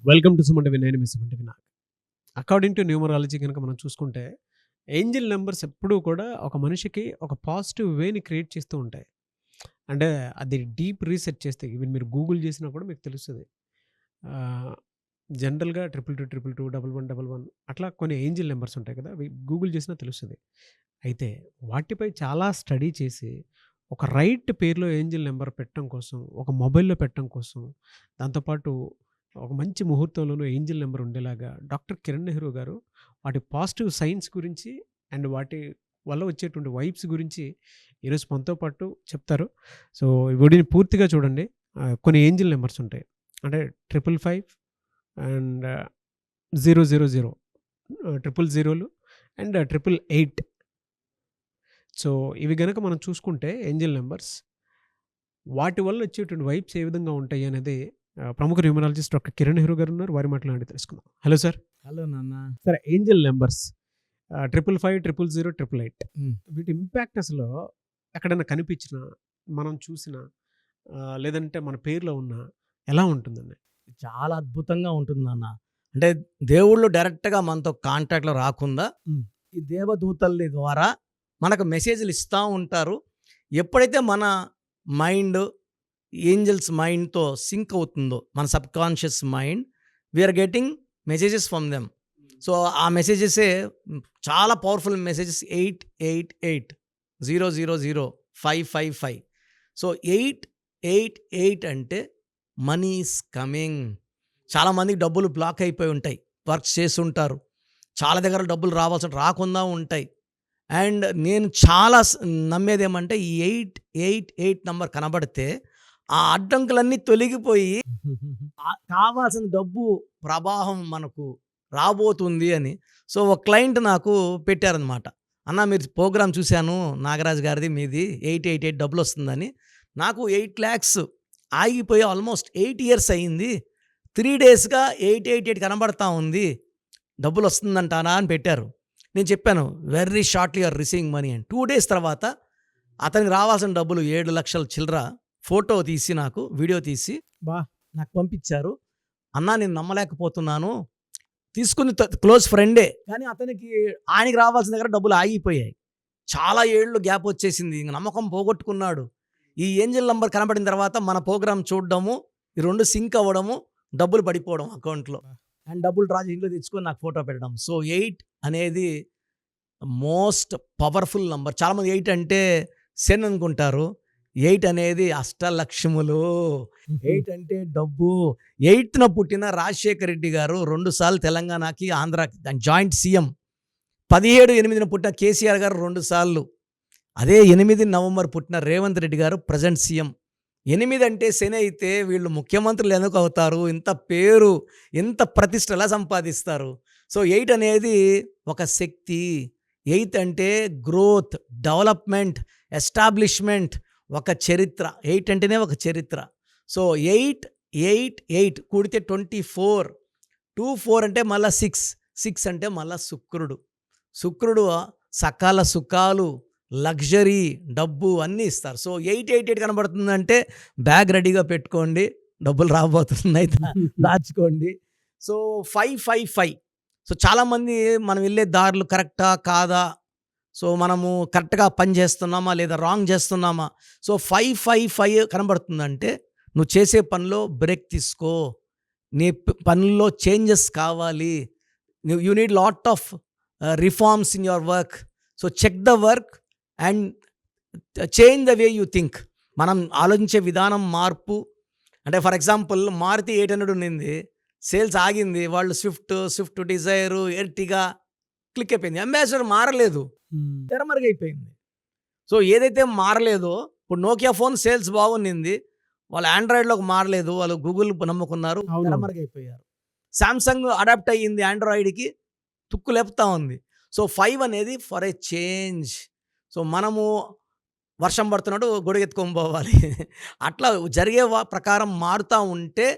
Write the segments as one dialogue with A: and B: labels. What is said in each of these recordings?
A: Welcome to సుమంటి నేను మీ సుమంటి Vinayak. According to numerology గనుక మనం చూసుకుంటే, ఏంజిల్ నంబర్స్ ఎప్పుడూ కూడా ఒక మనిషికి ఒక పాజిటివ్ వేని క్రియేట్ చేస్తూ ఉంటాయి. అంటే అది డీప్ రీసెర్చ్ చేస్తే ఈవెన్ మీరు గూగుల్ చేసినా కూడా మీకు తెలుస్తది. ఆహ్, జనరల్‌గా 222, 222, 1111 అట్లా కొన్ని ఏంజిల్ నంబర్స్ ఉంటాయి కదా! అవి గూగుల్ చేసినా తెలుస్తది. అయితే వాటిపై చాలా స్టడీ చేసి, ఒక రైట్ పేరులో ఏంజిల్ నంబర్ పెట్టడం కోసం, ఒక మొబైల్‌లో పెట్టడం కోసం, దాంతో పాటు ఒక మంచి ముహూర్తంలోనూ ఏంజిల్ నంబర్ ఉండేలాగా డాక్టర్ కిరణ్ నెహ్రూ గారు వాటి పాజిటివ్ సైన్స్ గురించి అండ్ వాటి వల్ల వచ్చేటువంటి వైబ్స్ గురించి ఈరోజు మనతో పాటు చెప్తారు. సో, ఈ వీడియోని పూర్తిగా చూడండి. కొన్ని ఏంజిల్ నంబర్స్ ఉంటాయి. అంటే 555 అండ్ 000 ట్రిపుల్ జీరోలు అండ్ 888. సో, ఇవి గనక మనం చూసుకుంటే ఏంజిల్ నంబర్స్ వాటి వల్ల వచ్చేటువంటి వైబ్స్ ఏ విధంగా ఉంటాయి అనేది ప్రముఖ న్యూమరాలజిస్ట్ డాక్టర్ కిరణ్ నెహ్రూ గారు ఉన్నారు. వారి మాటలు అడిగి తెలుసుకుందాం. Hello sir.
B: హలో నాన్న.
A: సరే, ఏంజిల్ నంబర్స్ 555, 00, 888 వీటి ఇంపాక్ట్ అసలు ఎక్కడైనా కనిపించినా, మనం చూసినా లేదంటే మన పేరులో ఉన్నా ఎలా ఉంటుందండి?
B: చాలా అద్భుతంగా ఉంటుంది నాన్న. అంటే దేవుళ్ళు డైరెక్ట్గా మనతో కాంటాక్ట్లో రాకుండా ఈ దేవదూతల ద్వారా మనకు మెసేజ్లు ఇస్తూ ఉంటారు. ఎప్పుడైతే మన మైండ్ ఏంజల్స్ మైండ్తో సింక్ అవుతుందో, మన subconscious mind, we are getting messages from them. So ఆ మెసేజెసే చాలా పవర్ఫుల్ మెసేజెస్. 888, 000, 555. సో 888 అంటే మనీ ఈస్ కమింగ్. చాలామందికి డబ్బులు బ్లాక్ అయిపోయి ఉంటాయి, వర్క్ చేస్తుంటారు, చాలా దగ్గర డబ్బులు రాకుండా ఉంటాయి. అండ్ నేను చాలా నమ్మేది ఏమంటే, ఈ 888 నంబర్ కనబడితే ఆ అడ్డంకులన్నీ తొలగిపోయి కావాల్సిన డబ్బు ప్రవాహం మనకు రాబోతుంది అని. సో ఒక క్లయింట్ నాకు పెట్టారనమాట, అన్న మీరు ప్రోగ్రామ్ చూశాను నాగరాజు గారిది, మీది 888 డబ్బులు వస్తుందని. నాకు 8 lakhs ఆగిపోయి ఆల్మోస్ట్ 8 years అయ్యింది. 3 daysగా 888 కనబడతా ఉంది, డబ్బులు వస్తుందంటానా అని పెట్టారు. నేను చెప్పాను very shortly are receiving money అని. 2 days తర్వాత అతనికి రావాల్సిన డబ్బులు 7 లక్షల చిల్లర ఫోటో తీసి, నాకు వీడియో తీసి నాకు పంపించారు. అన్నా నేను నమ్మలేకపోతున్నాను, తీసుకుని క్లోజ్ ఫ్రెండే కానీ అతనికి ఆయనకి రావాల్సిన దగ్గర డబ్బులు ఆగిపోయాయి. చాలా ఏళ్ళు గ్యాప్ వచ్చేసింది, ఇంక నమ్మకం పోగొట్టుకున్నాడు. ఈ ఏంజిల్ నంబర్ కనబడిన తర్వాత మన ప్రోగ్రామ్ చూడడము, ఈ రెండు సింక్ అవ్వడము, డబ్బులు పడిపోవడం అకౌంట్లో, అండ్ డబ్బులు డ్రా ఇంట్లో తెచ్చుకొని నాకు ఫోటో పెట్టడం. సో 8 అనేది మోస్ట్ పవర్ఫుల్ నంబర్. చాలామంది 8 అంటే సెన్ అనుకుంటారు. 8 అనేది అష్టలక్ష్ములు. 8 అంటే డబ్బు. 8న పుట్టిన రాజశేఖర్ రెడ్డి గారు 2 సార్లు తెలంగాణకి ఆంధ్ర జాయింట్ సీఎం. 17/8న పుట్టిన కేసీఆర్ గారు 2 సార్లు. అదే 8 నవంబర్ పుట్టిన రేవంత్ రెడ్డి గారు ప్రజెంట్ సీఎం. 8 అంటే శని అయితే వీళ్ళు ముఖ్యమంత్రులు ఎందుకు అవుతారు? ఇంత పేరు, ఇంత ప్రతిష్ట ఎలా సంపాదిస్తారు? సో 8 అనేది ఒక శక్తి. 8 అంటే గ్రోత్, డెవలప్మెంట్, ఎస్టాబ్లిష్మెంట్, ఒక చరిత్ర. 8 అంటేనే ఒక చరిత్ర. సో 888 కూడితే 24. 24 అంటే మళ్ళీ 6. 6 అంటే మళ్ళీ శుక్రుడు సకాల సుఖాలు, లగ్జరీ, డబ్బు అన్నీ ఇస్తారు. సో 888 కనబడుతుందంటే బ్యాగ్ రెడీగా పెట్టుకోండి, డబ్బులు రాబోతున్నాయి, దాచుకోండి. సో 555. సో చాలామంది మనం వెళ్ళే దారులు కరెక్టా కాదా, సో మనము కరెక్ట్గా పని చేస్తున్నామా లేదా రాంగ్ చేస్తున్నామా. సో 555 కనబడుతుందంటే నువ్వు చేసే పనిలో బ్రేక్ తీసుకో, నీ పనుల్లో చేంజెస్ కావాలి, you need lot of reforms in your work. So check the work and change the way you think. మనం ఆలోచించే విధానం మార్పు. అంటే ఫర్ ఎగ్జాంపుల్ మారుతి 800 ఉన్నింది, సేల్స్ ఆగింది, వాళ్ళు స్విఫ్ట్ డిజైర్, ఎర్టిగా క్లిక్ అయిపోయింది. అంబాసిడర్ మారలేదు, తెరమరుగైపోయింది. సో ఏదైతే మారలేదో, ఇప్పుడు నోకియా ఫోన్ సేల్స్ బాగుంది, వాళ్ళు ఆండ్రాయిడ్లోకి మారలేదు, వాళ్ళు గూగుల్ నమ్ముకున్నారు, తెరమరుగైపోయారు. శాంసంగ్ అడాప్ట్ అయ్యింది ఆండ్రాయిడ్కి, తుక్కు లేపుతా ఉంది. సో 5 అనేది ఫర్ ఏ చేంజ్. సో మనము వర్షం పడుతున్నట్టు గొడుగెత్తుకొని పోవాలి, అట్లా జరిగే ప్రకారం మారుతూ ఉంటే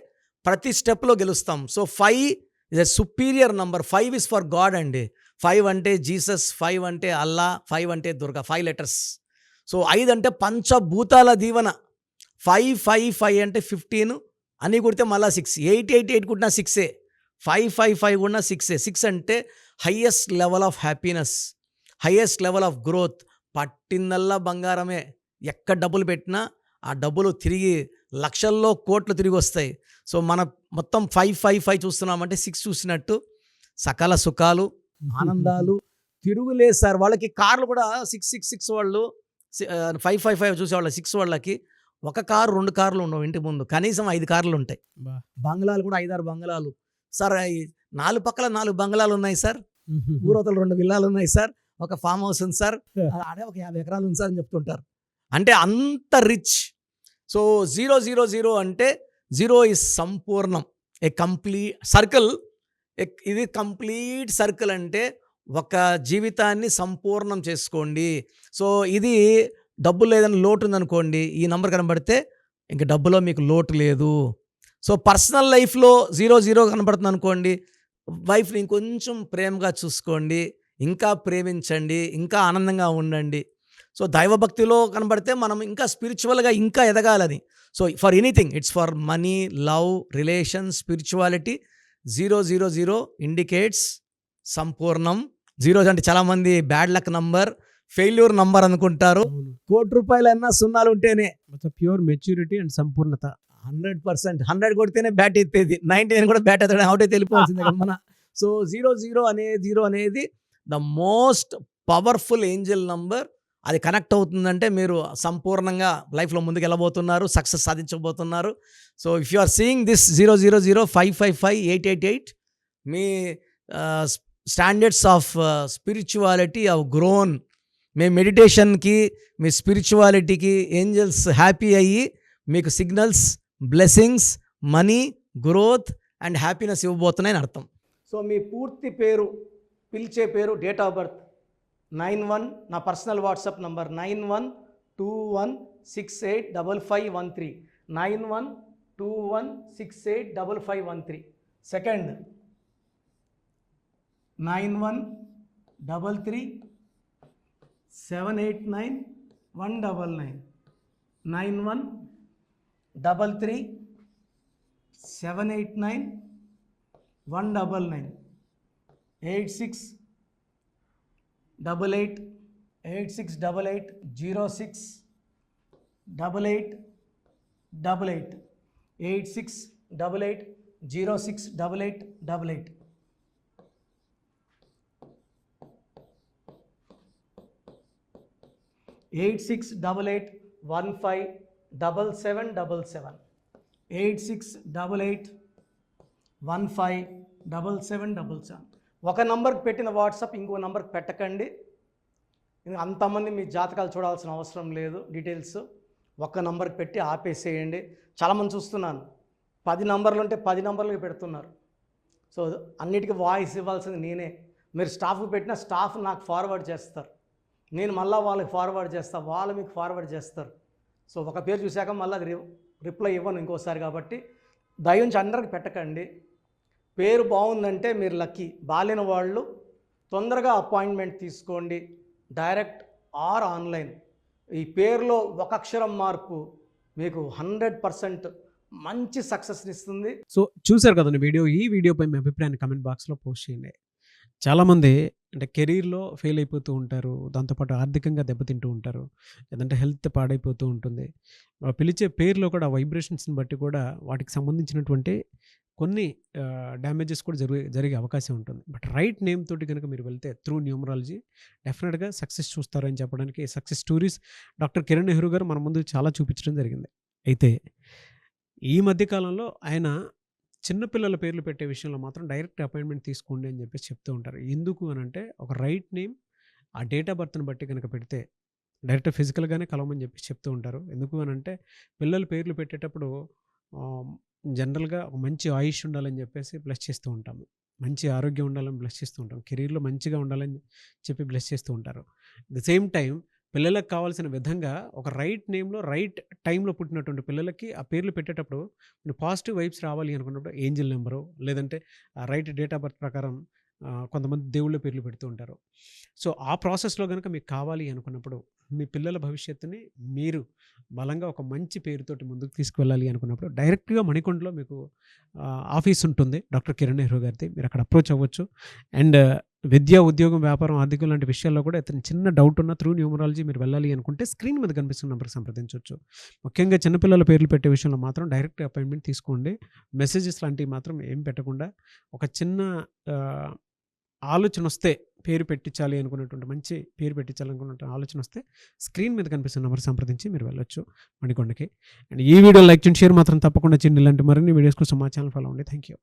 B: ప్రతి స్టెప్లో గెలుస్తాం. So 5 is a superior number. 5 is for God అండి. 5 అంటే జీసస్, 5 అంటే అల్లా, 5 అంటే దుర్గా, 5 letters. సో 5 అంటే పంచభూతాల దీవెన. 555 అంటే 15 అని కొడితే మళ్ళీ 6. 888 కుట్టినా 6. 555 కూడా 6. 6 అంటే highest level of happiness, highest level of growth. పట్టిందల్లా బంగారమే. ఎక్కడ డబ్బులు పెట్టినా ఆ డబ్బులు తిరిగి లక్షల్లో కోట్లు తిరిగి వస్తాయి. సో మన మొత్తం 555 చూస్తున్నామంటే 6 చూసినట్టు. సకల సుఖాలు, ఆనందాలు తిరుగులేదు సార్. వాళ్ళకి కార్లు కూడా 666 వాళ్ళు 555 చూసేవాళ్ళ 6 వాళ్ళకి ఒక కారు 2 కార్లు ఉండవు ఇంటి ముందు, కనీసం 5 కార్లు ఉంటాయి. బంగ్లాలు కూడా 5-6 బంగ్లాలు సార్. 4 పక్కల 4 బంగ్లాలు ఉన్నాయి సార్. ఊరవతల 2 విల్లాలు ఉన్నాయి సార్. ఒక ఫామ్ హౌస్ ఉంది సార్. అదే ఒక 50 ఎకరాలు ఉంది సార్ అని చెప్తుంటారు. అంటే అంత రిచ్. సో 000 అంటే 0 ఇస్ సంపూర్ణం, ఏ కంప్లీట్ సర్కిల్. ఇది కంప్లీట్ సర్కిల్ అంటే ఒక జీవితాన్ని సంపూర్ణం చేసుకోండి. సో ఇది డబ్బు లేదని లోటు ఉందనుకోండి, ఈ నంబర్ కనబడితే ఇంక డబ్బులో మీకు లోటు లేదు. సో పర్సనల్ లైఫ్లో 0 కనబడుతుంది అనుకోండి, వైఫ్ని ఇంకొంచెం ప్రేమగా చూసుకోండి, ఇంకా ప్రేమించండి, ఇంకా ఆనందంగా ఉండండి. సో దైవభక్తిలో కనబడితే మనం ఇంకా స్పిరిచువల్గా ఇంకా ఎదగాలని. So for anything, it's for money, love, relation, spirituality. 000 indicates సంపూర్ణం. 0 అంటే చాలామంది bad luck number, failure number అనుకుంటారు. ₹1,00,00,000 సున్నాలు ఉంటేనే
A: ప్యూర్ మెచ్యూరిటీ అండ్ సంపూర్ణత.
B: 100%. 100 కొడితేనే బ్యాట్ ఎత్తేది, 99 కూడా బ్యాట్ ఎత్తడం, అవుట్ అయితే వెళ్ళిపోవాల్సిందే కదా మన. సో 0 అనేది the most powerful angel number. అది కనెక్ట్ అవుతుందంటే మీరు సంపూర్ణంగా లైఫ్లో ముందుకు వెళ్ళబోతున్నారు, సక్సెస్ సాధించబోతున్నారు. So if you are seeing this 000 555 888, మీ standards of spirituality of grown. మీ మెడిటేషన్కి, మీ స్పిరిచువాలిటీకి ఏంజల్స్ హ్యాపీ అయ్యి మీకు signals, blessings, money, growth and happiness ఇవ్వబోతున్నాయని అర్థం. సో మీ పూర్తి పేరు, పిలిచే పేరు, డేట్ ఆఫ్ బర్త్ 91, నా పర్సనల్ వాట్సాప్ నంబర్ 9121685513, 9121685513. సెకండ్ 9133789199, 9133789199, 8688 0688 8688 0688. 8688157777, 8688157777. ఒక నంబర్కి పెట్టిన వాట్సాప్ ఇంకో నంబర్కి పెట్టకండి. అంతమంది మీ జాతకాలు చూడాల్సిన అవసరం లేదు. డీటెయిల్స్ ఒక్క నంబర్కి పెట్టి ఆపేసేయండి. చాలామంది చూస్తున్నాను 10 నంబర్లు ఉంటే 10 నంబర్లకి పెడుతున్నారు. సో అన్నిటికీ వాయిస్ ఇవ్వాల్సింది నేనే. మీరు స్టాఫ్కి పెట్టిన స్టాఫ్ నాకు ఫార్వర్డ్ చేస్తారు, నేను మళ్ళీ వాళ్ళకి ఫార్వర్డ్ చేస్తాను, వాళ్ళు మీకు ఫార్వర్డ్ చేస్తారు. సో ఒక పేరు చూశాక మళ్ళీ అది రిప్లై ఇవ్వను ఇంకోసారి. కాబట్టి దయించి అందరికి పెట్టకండి. పేరు బాగుందంటే మీరు లక్కీ. బాలేని వాళ్ళు తొందరగా అపాయింట్మెంట్ తీసుకోండి, డైరెక్ట్ ఆర్ ఆన్లైన్. ఈ పేరులో ఒక అక్షరం మార్పు మీకు 100% మంచి సక్సెస్ని ఇస్తుంది.
A: సో చూశారు కదండి వీడియో. ఈ వీడియోపై మీ అభిప్రాయాన్ని కమెంట్ బాక్స్లో పోస్ట్ చేయండి. చాలామంది అంటే కెరీర్లో ఫెయిల్ అయిపోతూ ఉంటారు, దాంతోపాటు ఆర్థికంగా దెబ్బతింటూ ఉంటారు, లేదంటే హెల్త్ పాడైపోతూ ఉంటుంది. పిలిచే పేరులో కూడా వైబ్రేషన్స్ని బట్టి కూడా వాటికి సంబంధించినటువంటి కొన్ని డ్యామేజెస్ కూడా జరిగే అవకాశం ఉంటుంది. బట్ రైట్ నేమ్ తోటి కనుక మీరు వెళ్తే త్రూ న్యూమరాలజీ డెఫినెట్గా సక్సెస్ చూస్తారని చెప్పడానికి success stories doctor Kiran Nehru గారు మన ముందు చాలా చూపించడం జరిగింది. అయితే ఈ మధ్యకాలంలో ఆయన చిన్నపిల్లల పేర్లు పెట్టే విషయంలో మాత్రం డైరెక్ట్ అపాయింట్మెంట్ తీసుకోండి అని చెప్పేసి చెప్తూ ఉంటారు. ఎందుకు అని అంటే ఒక రైట్ నేమ్ ఆ డేట్ ఆఫ్ బర్త్ని బట్టి కనుక పెడితే డైరెక్ట్ ఫిజికల్గానే కలవమని చెప్పేసి చెప్తూ ఉంటారు. ఎందుకు అని అంటే పిల్లల పేర్లు పెట్టేటప్పుడు జనరల్గా ఒక మంచి ఆయుష్ ఉండాలని చెప్పేసి బ్లెస్ చేస్తూ ఉంటాము, మంచి ఆరోగ్యం ఉండాలని బ్లెస్ చేస్తూ ఉంటాం, కెరీర్లో మంచిగా ఉండాలని చెప్పి బ్లెస్ చేస్తూ ఉంటారు. అట్ ద సేమ్ టైం పిల్లలకు కావాల్సిన విధంగా ఒక రైట్ నేమ్లో రైట్ టైంలో పుట్టినటువంటి పిల్లలకి ఆ పేర్లు పెట్టేటప్పుడు పాజిటివ్ వైబ్స్ రావాలి అనుకున్నప్పుడు ఏంజిల్ నెంబరు లేదంటే రైట్ డేట్ ఆఫ్ బర్త్ ప్రకారం కొంతమంది దేవుళ్ళ పేర్లు పెడుతూ ఉంటారు. సో, ఆ ప్రాసెస్‌లో గనుక మీకు కావాలి అనుకున్నప్పుడు, మీ పిల్లల భవిష్యత్తుని మీరు బలంగా ఒక మంచి పేరుతోటి ముందుకు తీసుకువెళ్ళాలి అనుకున్నప్పుడు, డైరెక్ట్‌గా మణికొండలో మీకు ఆఫీస్ ఉంటుంది. డాక్టర్ కిరణ్ నెహ్రూ గారిది. మీరు అక్కడ అప్రోచ్ అవ్వచ్చు. అండ్ విద్య, ఉద్యోగం, వ్యాపారం, ఆర్థికం లాంటి విషయాల్లో కూడా ఏదైనా చిన్న డౌట్ ఉన్నా త్రూ న్యూమరాలజీ మీరు వెళ్ళాలి అనుకుంటే స్క్రీన్ మీద కనిపిస్తున్న నంబర్‌కి సంప్రదించొచ్చు. ముఖ్యంగా చిన్నపిల్లల పేర్లు పెట్టే విషయంలో మాత్రం డైరెక్ట్ అపాయింట్మెంట్ తీసుకోండి. మెసేజెస్ లాంటివి మాత్రం ఏం పెట్టకుండా ఒక చిన్న ఆహ్, ఆలోచనొస్తే పేరు పెట్టించాలి అనుకున్నటువంటి మంచి పేరు పెట్టించాలనుకున్నటువంటి ఆలోచనొస్తే స్క్రీన్ మీద కనిపిస్తున్న నంబర్ సంప్రదించి మీరు వెళ్ళొచ్చు మణికొండకి. అండ్ ఈ వీడియో లైక్ చేయండి, షేర్ మాత్రం తప్పకుండా చేయండి. ఇలాంటి మరిన్ని వీడియోస్ కోసం మా ఛానల్ ఫాలో అవ్వండి. Thank you.